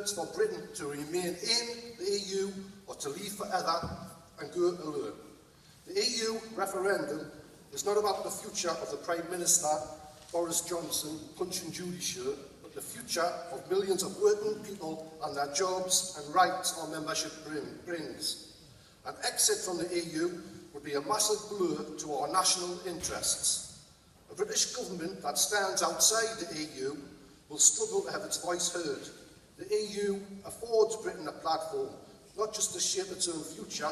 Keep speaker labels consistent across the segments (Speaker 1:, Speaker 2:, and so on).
Speaker 1: votes for Britain to remain in the EU or to leave forever and go alone. The EU referendum is not about the future of the Prime Minister Boris Johnson Punch and Judy show, but the future of millions of working people and their jobs and rights our membership brings. An exit from the EU would be a massive blow to our national interests. A British government that stands outside the EU will struggle to have its voice heard. The EU affords Britain a platform, not just to shape its own future,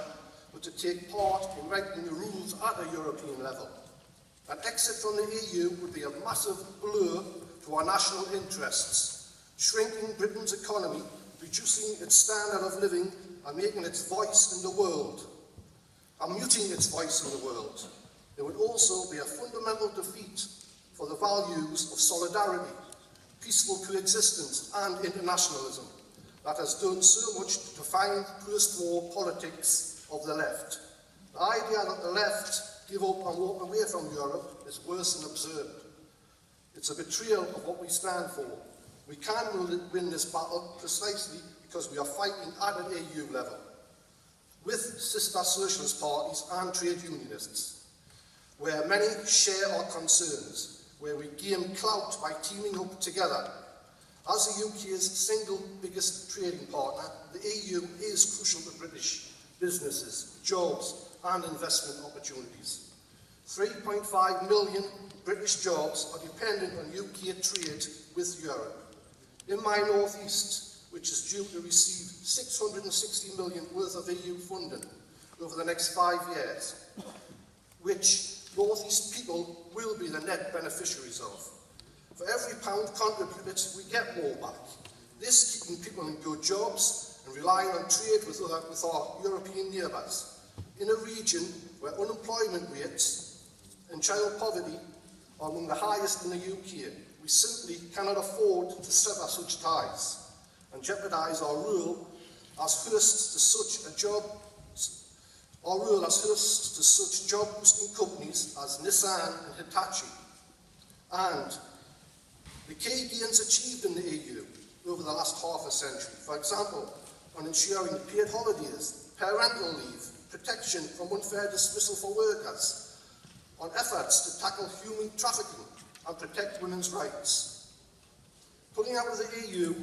Speaker 1: but to take part in writing the rules at a European level. An exit from the EU would be a massive blow to our national interests, shrinking Britain's economy, reducing its standard of living and making its voice in the world, and muting its voice in the world. It would also be a fundamental defeat for the values of solidarity, peaceful coexistence and internationalism that has done so much to define post-war politics of the left. The idea that the left give up and walk away from Europe is worse than absurd. It's a betrayal of what we stand for. We can win this battle precisely because we are fighting at an EU level, with sister socialist parties and trade unionists, where many share our concerns, where we gain clout by teaming up together. As the UK's single biggest trading partner, the EU is crucial to British businesses, jobs and investment opportunities. 3.5 million British jobs are dependent on UK trade with Europe. In my northeast, which is due to receive 660 million worth of EU funding over the next 5 years, which northeast people will be the net beneficiaries of. For every pound contributed, we get more back. This keeping people in good jobs and relying on trade with our European neighbours. In a region where unemployment rates and child poverty are among the highest in the UK, we simply cannot afford to sever such ties and jeopardise our role as hosts to such job-boosting companies as Nissan and Hitachi. And the key gains achieved in the EU over the last half a century, for example, on ensuring paid holidays, parental leave, protection from unfair dismissal for workers, on efforts to tackle human trafficking and protect women's rights. Pulling out of the EU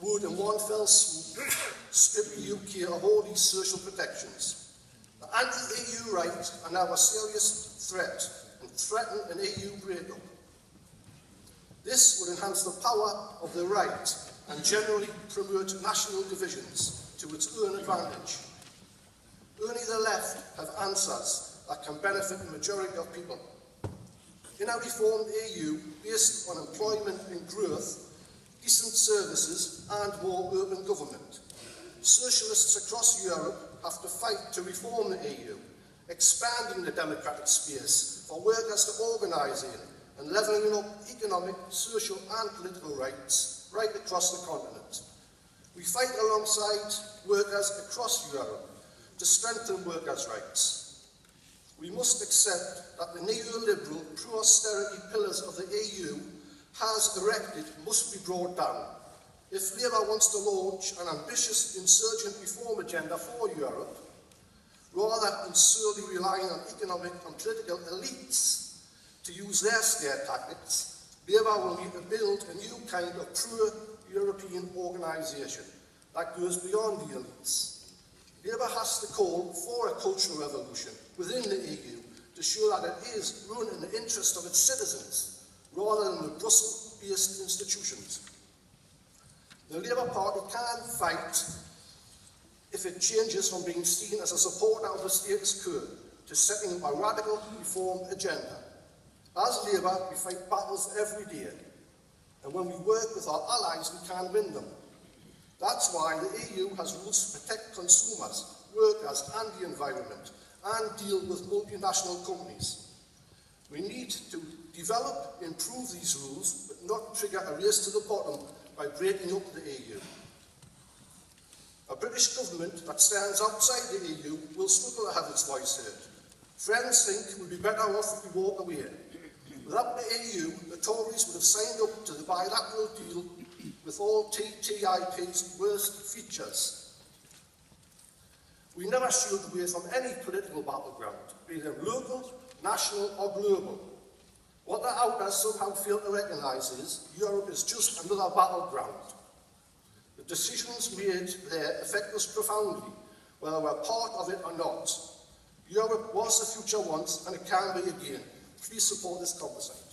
Speaker 1: would, in one fell swoop, strip the UK of all these social protections. The anti-EU right are now a serious threat and threaten an EU breakup. This would enhance the power of the right and generally promote national divisions to its own advantage. Only the left have answers that can benefit the majority of people. In a reformed EU based on employment and growth, decent services and more urban government, socialists across Europe have to fight to reform the EU, expanding the democratic space for workers to organise in and levelling up economic, social and political rights right across the continent. We fight alongside workers across Europe to strengthen workers' rights. We must accept that the neoliberal pro-austerity pillars of the EU has erected must be brought down. If Labour wants to launch an ambitious insurgent reform agenda for Europe, rather than solely relying on economic and political elites to use their scare tactics, Labour will need to build a new kind of pro-European organisation that goes beyond the elites. Labour has to call for a cultural revolution within the EU to show that it is run in the interest of its citizens, rather than the Brussels-based institutions. The Labour Party can fight if it changes from being seen as a supporter of the status quo to setting a radical reform agenda. As Labour, we fight battles every day, and when we work with our allies, we can win them. That's why the EU has rules to protect consumers, workers and the environment, and deal with multinational companies. We need to develop, improve these rules, but not trigger a race to the bottom by breaking up the EU. A British government that stands outside the EU will struggle to have its voice heard. Friends think we'll be better off if we walk away. Without the EU, the Tories would have signed up to the bilateral deal with all TTIP's worst features. We never shied away from any political battleground, be them local, national or global. What the outers somehow fail to recognise is Europe is just another battleground. The decisions made there affect us profoundly, whether we're part of it or not. Europe was the future once, and it can be again. Please support this composite.